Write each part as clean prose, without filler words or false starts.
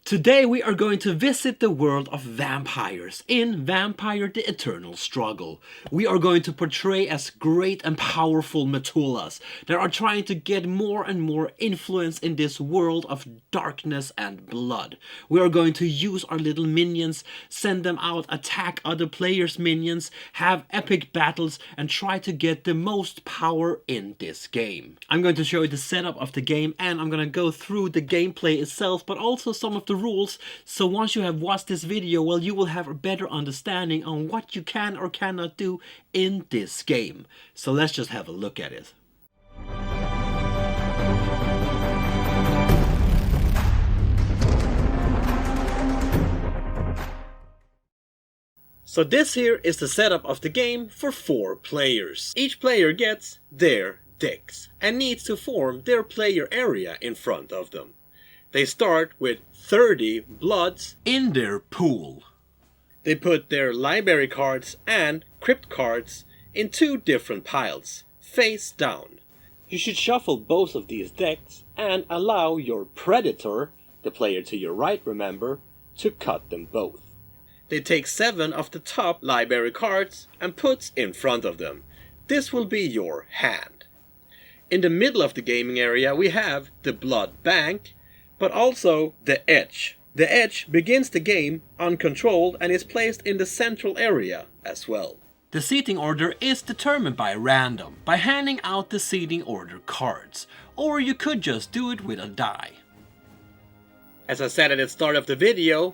Today we are going to visit the world of vampires in Vampire: The Eternal Struggle. We are going to portray as great and powerful Methuselahs that are trying to get more and more influence in this world of darkness and blood. We are going to use our little minions, send them out, attack other players' minions, have epic battles, and try to get the most power in this game. I'm going to show you the setup of the game, and I'm going to go through the gameplay itself, but also some of the rules, so once you have watched this video, well, you will have a better understanding on what you can or cannot do in this game. So let's just have a look at it. So this here is the setup of the game for 4 players. Each player gets their decks and needs to form their player area in front of them. They start with 30 bloods in their pool. They put their Libary cards and Crypt cards in 2 different piles, face down. You should shuffle both of these decks and allow your Predator, the player to your right remember, to cut them both. They take 7 of the top Libary cards and puts in front of them. This will be your hand. In the middle of the gaming area we have the blood bank, but also the edge. The edge begins the game uncontrolled and is placed in the central area as well. The seating order is determined by random, by handing out the seating order cards, or you could just do it with a die. As I said at the start of the video,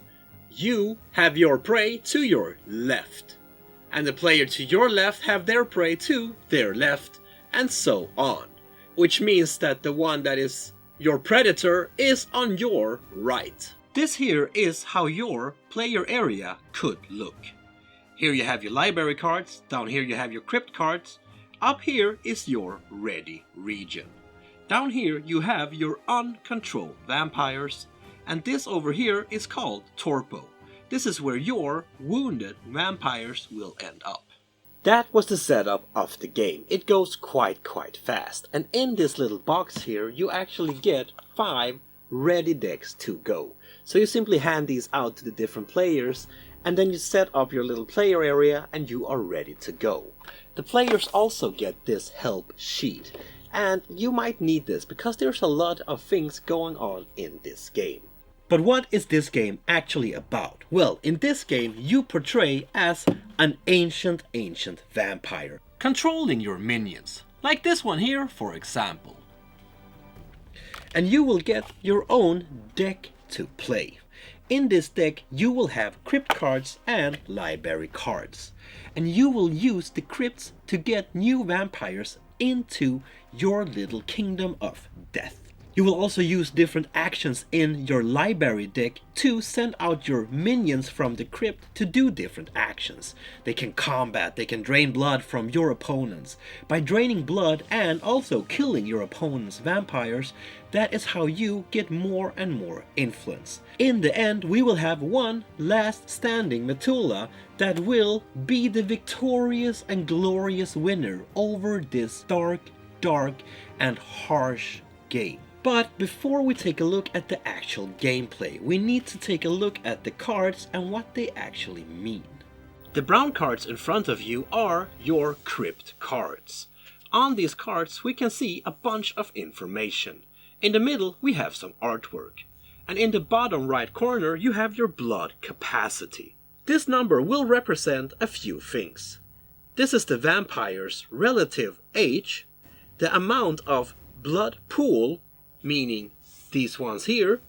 you have your prey to your left, and the player to your left have their prey to their left, and so on. Which means that the one that is your Predator is on your right. This here is how your player area could look. Here you have your Libary cards, down here you have your Crypt cards, up here is your ready region. Down here you have your uncontrolled vampires, and this over here is called Torpo. This is where your wounded vampires will end up. That was the setup of the game. It goes quite fast, and in this little box here you actually get 5 ready decks to go. So you simply hand these out to the different players, and then you set up your little player area and you are ready to go. The players also get this help sheet, and you might need this because there's a lot of things going on in this game. But what is this game actually about? Well, in this game you portray as an ancient vampire, controlling your minions, like this one here for example. And you will get your own deck to play. In this deck you will have Crypt cards and Libary cards, and you will use the Crypts to get new vampires into your little kingdom of death. You will also use different actions in your Libary deck to send out your minions from the Crypt to do different actions. They can combat, they can drain blood from your opponents. By draining blood and also killing your opponent's vampires, that is how you get more and more influence. In the end, we will have one last standing Methuselah that will be the victorious and glorious winner over this dark and harsh game. But before we take a look at the actual gameplay, we need to take a look at the cards and what they actually mean. The brown cards in front of you are your Crypt cards. On these cards we can see a bunch of information. In the middle we have some artwork. And in the bottom right corner you have your blood capacity. This number will represent a few things. This is the vampire's relative age, the amount of blood pool, meaning these ones here.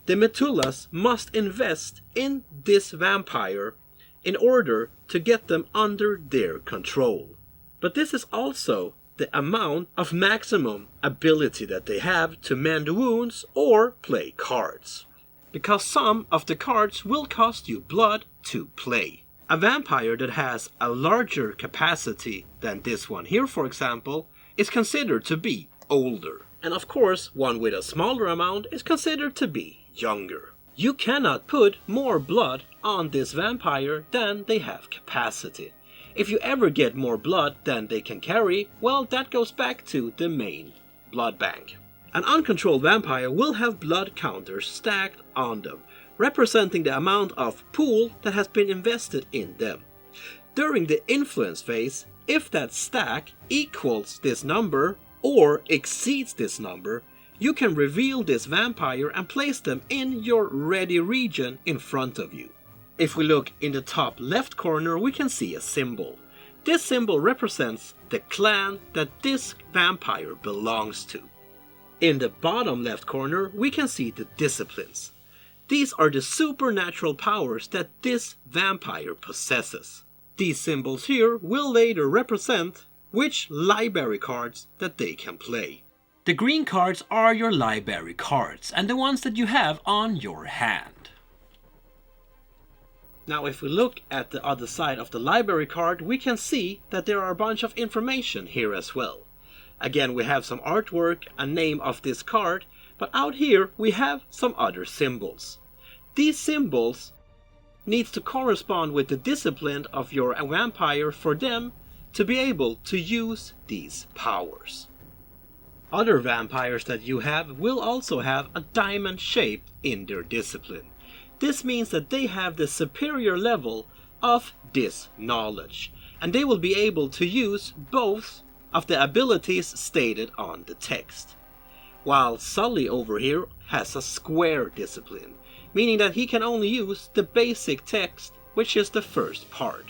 The Methuselahs must invest in this vampire in order to get them under their control. But this is also the amount of maximum ability that they have to mend wounds or play cards. Because some of the cards will cost you blood to play. A vampire that has a larger capacity than this one here, for example, is considered to be older. And of course, one with a smaller amount is considered to be younger. You cannot put more blood on this vampire than they have capacity. If you ever get more blood than they can carry, well, that goes back to the main blood bank. An uncontrolled vampire will have blood counters stacked on them, representing the amount of pool that has been invested in them. During the influence phase, if that stack equals this number or exceeds this number, you can reveal this vampire and place them in your ready region in front of you. If we look in the top left corner, we can see a symbol. This symbol represents the clan that this vampire belongs to. In the bottom left corner, we can see the disciplines. These are the supernatural powers that this vampire possesses. These symbols here will later represent which Libary cards that they can play. The green cards are your Libary cards and the ones that you have on your hand. Now if we look at the other side of the Libary card, we can see that there are a bunch of information here as well. Again, we have some artwork, a name of this card, but out here we have some other symbols. These symbols needs to correspond with the discipline of your vampire for them to be able to use these powers. Other vampires that you have will also have a diamond shape in their discipline. This means that they have the superior level of this knowledge, and they will be able to use both of the abilities stated on the text. While Sully over here has a square discipline, meaning that he can only use the basic text, which is the first part.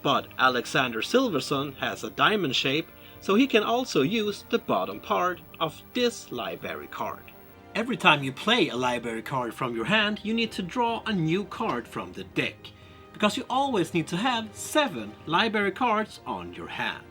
But Alexander Silverson has a diamond shape, so he can also use the bottom part of this Libary card. Every time you play a Libary card from your hand, you need to draw a new card from the deck, because you always need to have 7 Libary cards on your hand.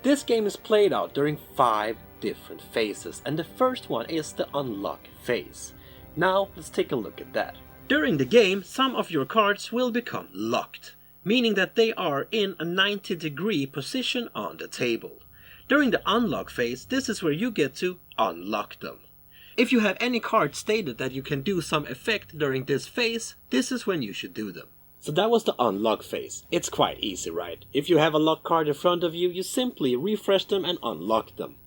This game is played out during 5 different phases, and the first one is the unlock phase. Now let's take a look at that. During the game, some of your cards will become locked, meaning that they are in a 90-degree position on the table. During the unlock phase, this is where you get to unlock them. If you have any cards stated that you can do some effect during this phase, this is when you should do them. So that was the unlock phase. It's quite easy, right? If you have a lock card in front of you, you simply refresh them and unlock them.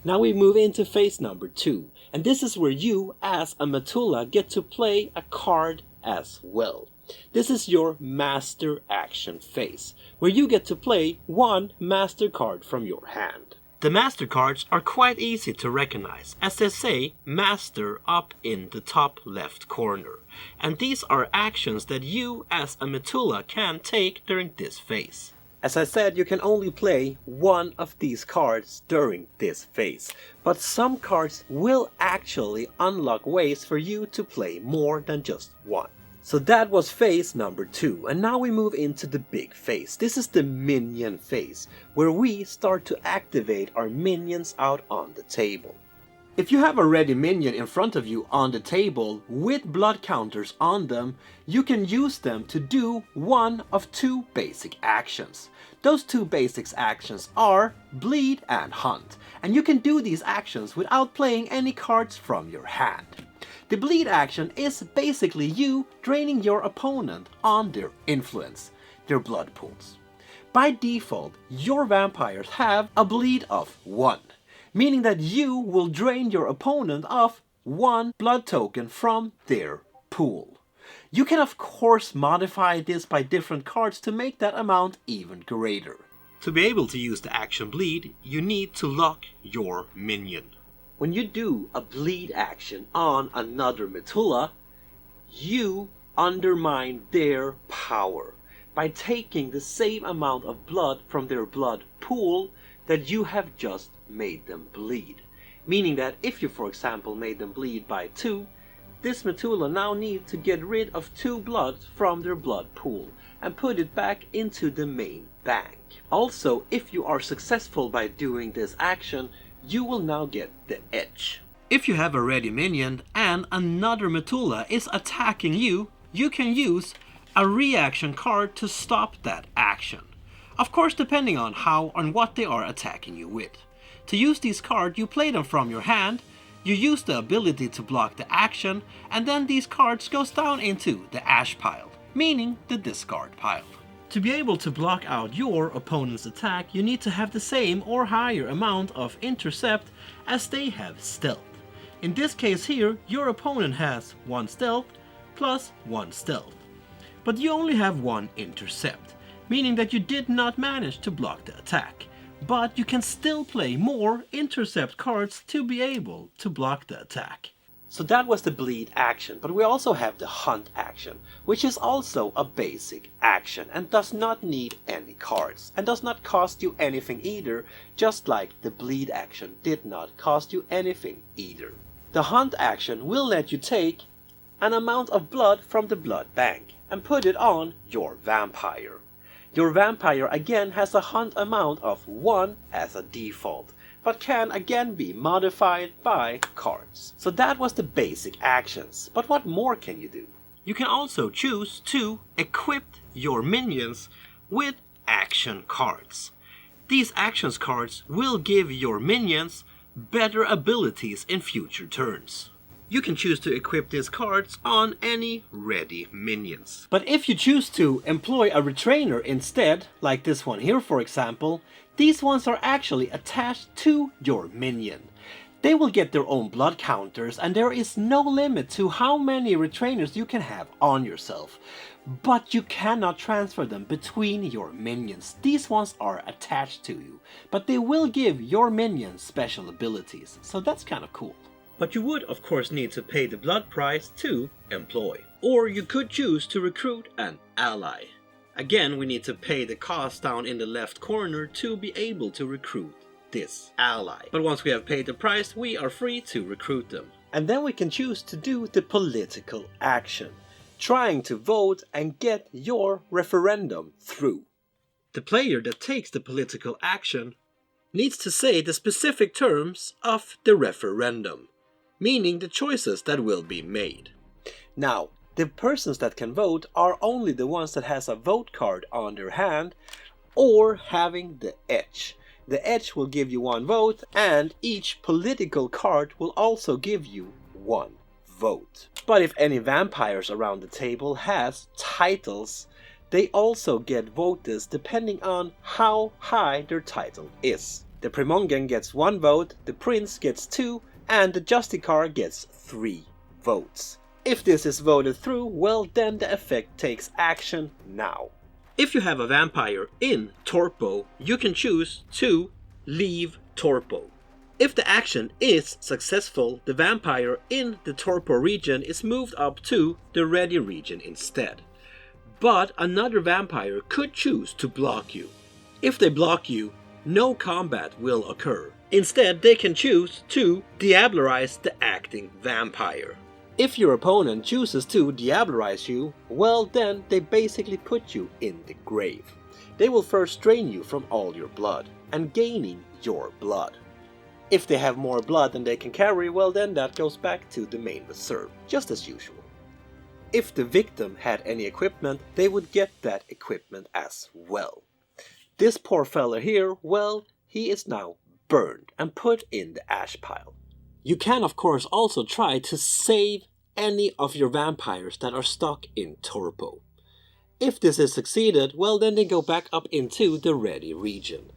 Now we move into phase number 2, and this is where you, as a Methuselah, get to play a card as well. This is your master action phase, where you get to play 1 master card from your hand. The master cards are quite easy to recognize, as they say master up in the top left corner, and these are actions that you, as a Methuselah, can take during this phase. As I said, you can only play 1 of these cards during this phase, but some cards will actually unlock ways for you to play more than just 1. So that was phase number 2, and now we move into the big phase. This is the Minion Phase, where we start to activate our minions out on the table. If you have a ready minion in front of you on the table with blood counters on them, you can use them to do 1 of 2 basic actions. Those 2 basic actions are bleed and hunt, and you can do these actions without playing any cards from your hand. The bleed action is basically you draining your opponent on their influence, their blood pools. By default, your vampires have a bleed of 1. Meaning that you will drain your opponent of 1 blood token from their pool. You can of course modify this by different cards to make that amount even greater. To be able to use the action bleed, you need to lock your minion. When you do a bleed action on another Methuselah, you undermine their power by taking the same amount of blood from their blood pool that you have just made them bleed. Meaning that if you, for example, made them bleed by 2, this Methuselah now needs to get rid of 2 blood from their blood pool and put it back into the main bank. Also, if you are successful by doing this action, you will now get the edge. If you have a ready minion and another Methuselah is attacking you, you can use a reaction card to stop that action. Of course, depending on how and what they are attacking you with. To use these cards, you play them from your hand, you use the ability to block the action, and then these cards goes down into the ash pile, meaning the discard pile. To be able to block out your opponent's attack, you need to have the same or higher amount of intercept as they have stealth. In this case here, your opponent has 1 stealth, plus 1 stealth. But you only have 1 intercept, meaning that you did not manage to block the attack. But you can still play more intercept cards to be able to block the attack. So that was the bleed action, but we also have the hunt action, which is also a basic action and does not need any cards and does not cost you anything either, just like the bleed action did not cost you anything either. The hunt action will let you take an amount of blood from the blood bank and put it on your vampire. Your vampire again has a hunt amount of 1 as a default, but can again be modified by cards. So that was the basic actions, but what more can you do? You can also choose to equip your minions with action cards. These actions cards will give your minions better abilities in future turns. You can choose to equip these cards on any ready minions. But if you choose to employ a retrainer instead, like this one here for example, these ones are actually attached to your minion. They will get their own blood counters and there is no limit to how many retrainers you can have on yourself. But you cannot transfer them between your minions. These ones are attached to you, but they will give your minions special abilities, so that's kind of cool. But you would of course need to pay the blood price to employ. Or you could choose to recruit an ally. Again, we need to pay the cost down in the left corner to be able to recruit this ally. But once we have paid the price, we are free to recruit them. And then we can choose to do the political action, trying to vote and get your referendum through. The player that takes the political action needs to say the specific terms of the referendum, meaning the choices that will be made. Now, the persons that can vote are only the ones that has a vote card on their hand or having the edge. The edge will give you 1 vote and each political card will also give you 1 vote. But if any vampires around the table has titles, they also get votes depending on how high their title is. The Premongen gets 1 vote, the Prince gets 2, and the Justicar gets 3 votes. If this is voted through, well then the effect takes action now. If you have a vampire in Torpo, you can choose to leave Torpo. If the action is successful, the vampire in the Torpo region is moved up to the ready region instead. But another vampire could choose to block you. If they block you, no combat will occur. Instead, they can choose to diablerize the acting vampire. If your opponent chooses to diablerize you, well then they basically put you in the grave. They will first drain you from all your blood and gaining your blood. If they have more blood than they can carry, well then that goes back to the main reserve, just as usual. If the victim had any equipment, they would get that equipment as well. This poor fella here, well, he is now burned and put in the ash pile. You can of course also try to save any of your vampires that are stuck in Torpo. If this is succeeded, well then they go back up into the ready region.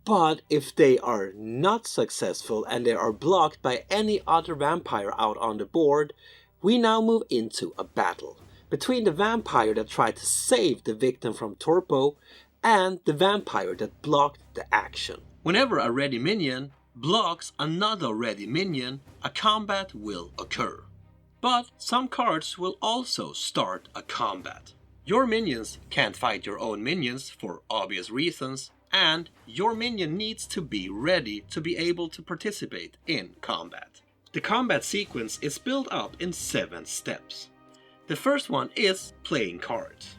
But if they are not successful and they are blocked by any other vampire out on the board, we now move into a battle between the vampire that tried to save the victim from Torpo and the vampire that blocked the action. Whenever a ready minion blocks another ready minion, a combat will occur. But some cards will also start a combat. Your minions can't fight your own minions for obvious reasons, and your minion needs to be ready to be able to participate in combat. The combat sequence is built up in 7 steps. The first one is playing cards.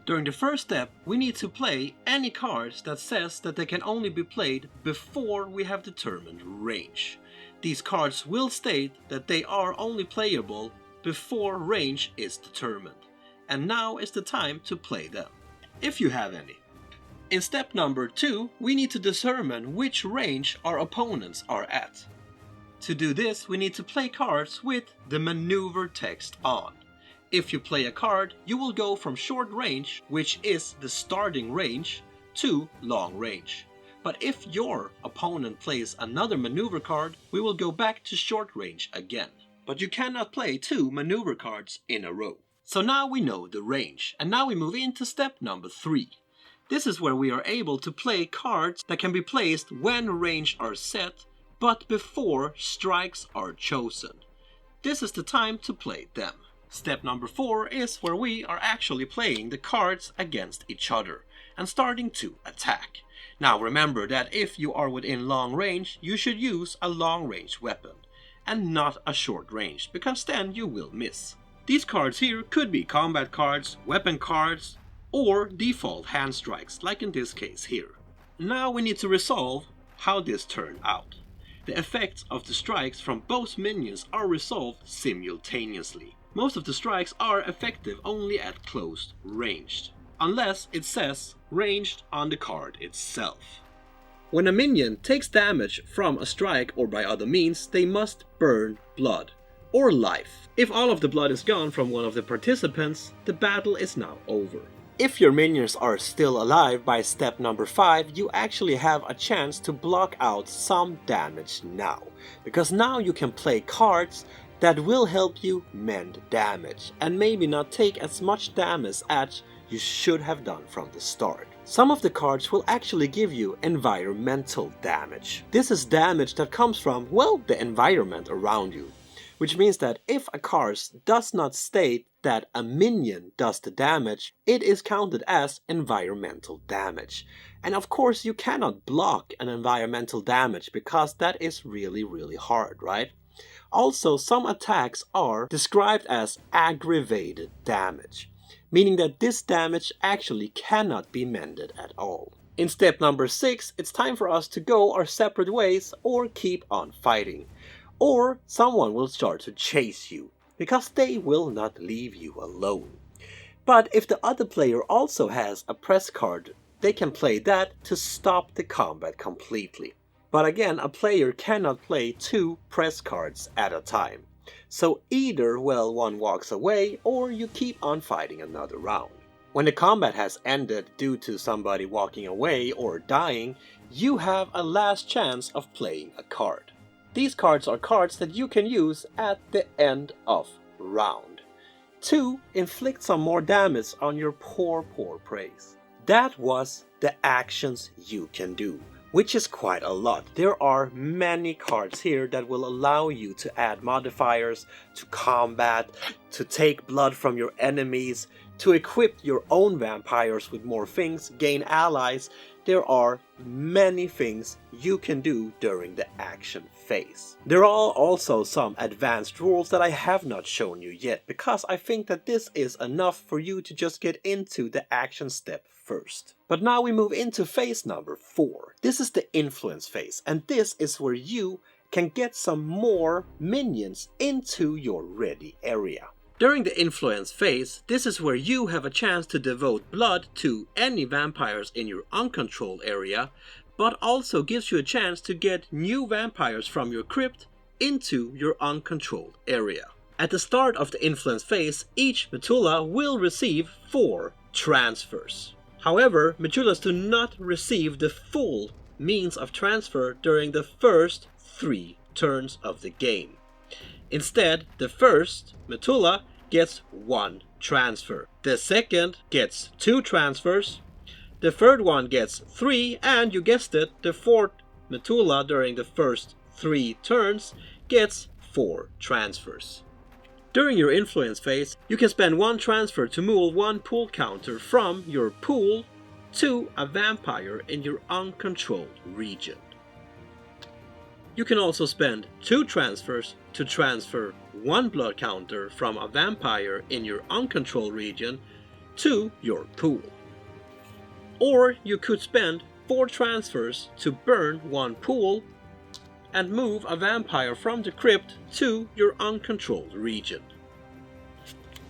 During the first step, we need to play any cards that says that they can only be played before we have determined range. These cards will state that they are only playable before range is determined. And now is the time to play them, if you have any. In step number 2, we need to determine which range our opponents are at. To do this, we need to play cards with the maneuver text on. If you play a card, you will go from short range, which is the starting range, to long range. But if your opponent plays another maneuver card, we will go back to short range again. but you cannot play 2 maneuver cards in a row. So now we know the range, and now we move into step number 3. This is where we are able to play cards that can be placed when range are set, but before strikes are chosen. This is the time to play them. Step number 4 is where we are actually playing the cards against each other and starting to attack. Now remember that if you are within long range, you should use a long range weapon and not a short range, because then you will miss. These cards here could be combat cards, weapon cards, or default hand strikes, like in this case here. Now we need to resolve how this turned out. The effects of the strikes from both minions are resolved simultaneously. Most of the strikes are effective only at close range, unless it says ranged on the card itself. When a minion takes damage from a strike or by other means, they must burn blood or life. If all of the blood is gone from one of the participants, the battle is now over. If your minions are still alive by step number 5, you actually have a chance to block out some damage now, because now you can play cards that will help you mend damage and maybe not take as much damage as you should have done from the start. Some of the cards will actually give you environmental damage. This is damage that comes from, well, the environment around you. Which means that if a card does not state that a minion does the damage, it is counted as environmental damage. And of course you cannot block an environmental damage because that is really hard, right? Also, some attacks are described as aggravated damage, meaning that this damage actually cannot be mended at all. In step number 6, it's time for us to go our separate ways or keep on fighting. Or someone will start to chase you, because they will not leave you alone. But if the other player also has a press card, they can play that to stop the combat completely. But again, a player cannot play 2 press cards at a time. So either, well, one walks away or you keep on fighting another round. When the combat has ended due to somebody walking away or dying, you have a last chance of playing a card. These cards are cards that you can use at the end of round to inflict some more damage on your poor praise. That was the actions you can do, which is quite a lot. There are many cards here that will allow you to add modifiers, to combat, to take blood from your enemies, to equip your own vampires with more things, gain allies. There are many things you can do during the action phase. There are also some advanced rules that I have not shown you yet, because I think that this is enough for you to just get into the action step first. But now we move into phase number 4. This is the influence phase, and this is where you can get some more minions into your ready area. During the influence phase, this is where you have a chance to devote blood to any vampires in your uncontrolled area, but also gives you a chance to get new vampires from your crypt into your uncontrolled area. At the start of the influence phase, each Methuselah will receive 4 transfers. However, Methuselahs do not receive the full means of transfer during the first 3 turns of the game. Instead, the first Methuselah gets 1 transfer, the second gets 2 transfers, the third one gets 3, and you guessed it, the fourth Methuselah during the first 3 turns gets 4 transfers. During your influence phase, you can spend 1 transfer to move 1 pool counter from your pool to a vampire in your uncontrolled region. You can also spend 2 transfers to transfer 1 blood counter from a vampire in your uncontrolled region to your pool. Or you could spend 4 transfers to burn 1 pool and move a vampire from the crypt to your uncontrolled region.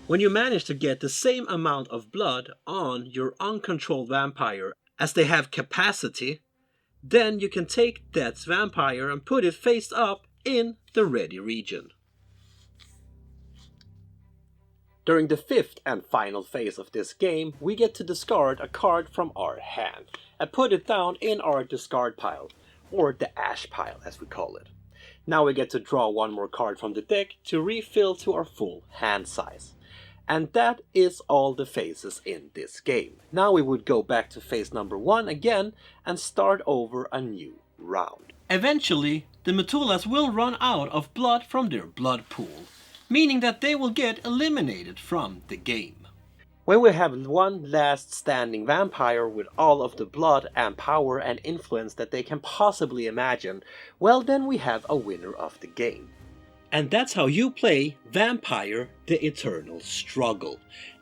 When you manage to get the same amount of blood on your uncontrolled vampire as they have capacity, then you can take that vampire and put it face up in the ready region. During the 5th and final phase of this game, we get to discard a card from our hand and put it down in our discard pile, or the ash pile as we call it. Now we get to draw one more card from the deck to refill to our full hand size. And that is all the phases in this game. Now we would go back to phase number 1 again and start over a new round. Eventually, the Methuselahs will run out of blood from their blood pool, meaning that they will get eliminated from the game. When we have one last standing vampire with all of the blood and power and influence that they can possibly imagine, well, then we have a winner of the game. And that's how you play Vampire: The Eternal Struggle.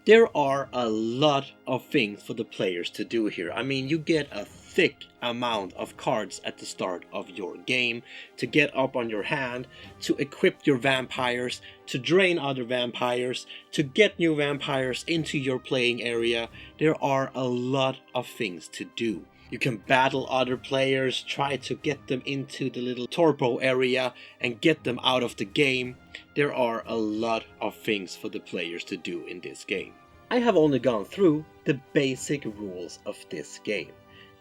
There are a lot of things for the players to do here. I mean, you get a thick amount of cards at the start of your game to get up on your hand, to equip your vampires, to drain other vampires, to get new vampires into your playing area. There are a lot of things to do. You can battle other players, try to get them into the little torpo area and get them out of the game. There are a lot of things for the players to do in this game. I have only gone through the basic rules of this game.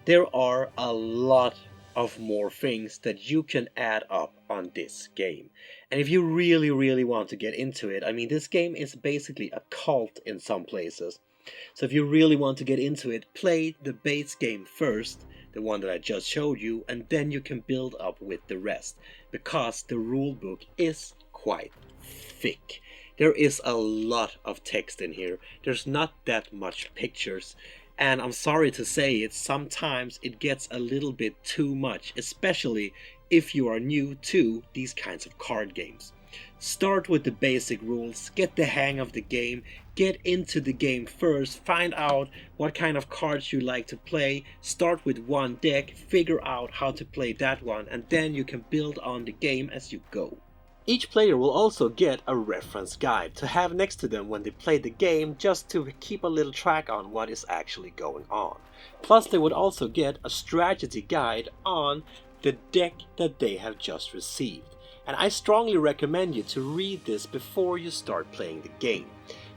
There are a lot of more things that you can add up on this game. And if you really want to get into it, I mean, this game is basically a cult in some places. So if you really want to get into it, play the base game first, the one that I just showed you, and then you can build up with the rest, because the rulebook is quite thick. There is a lot of text in here. There's not that much pictures. And I'm sorry to say it, sometimes it gets a little bit too much, especially if you are new to these kinds of card games. Start with the basic rules, get the hang of the game, get into the game first, find out what kind of cards you like to play, start with one deck, figure out how to play that one, and then you can build on the game as you go. Each player will also get a reference guide to have next to them when they play the game, just to keep a little track on what is actually going on. Plus they would also get a strategy guide on the deck that they have just received. And I strongly recommend you to read this before you start playing the game,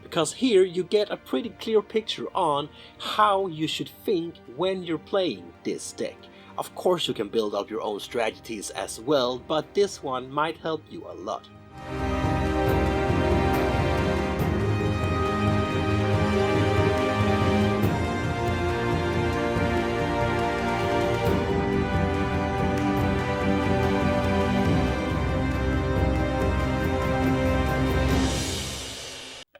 because here you get a pretty clear picture on how you should think when you're playing this deck. Of course you can build up your own strategies as well, but this one might help you a lot.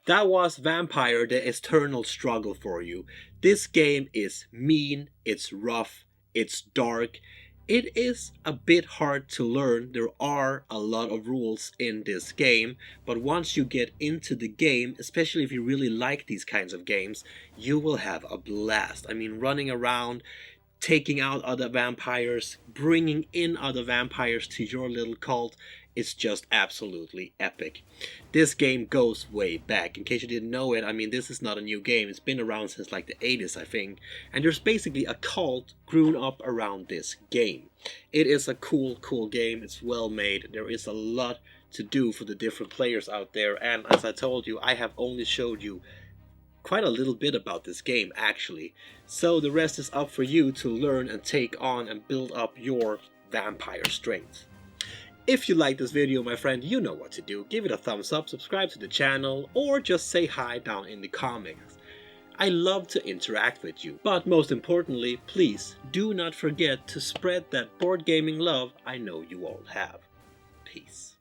That was Vampire: The Eternal Struggle for you. This game is mean, it's rough, it's dark. It is a bit hard to learn. There are a lot of rules in this game, but once you get into the game, especially if you really like these kinds of games, you will have a blast. I mean, running around, taking out other vampires, bringing in other vampires to your little cult, it's just absolutely epic. This game goes way back. In case you didn't know it, I mean, this is not a new game. It's been around since like the 80s, I think. And there's basically a cult grown up around this game. It is a cool game. It's well made. There is a lot to do for the different players out there. And as I told you, I have only showed you quite a little bit about this game, actually. So the rest is up for you to learn and take on and build up your vampire strength. If you like this video, my friend, you know what to do. Give it a thumbs up, subscribe to the channel, or just say hi down in the comments. I love to interact with you. But most importantly, please do not forget to spread that board gaming love I know you all have. Peace.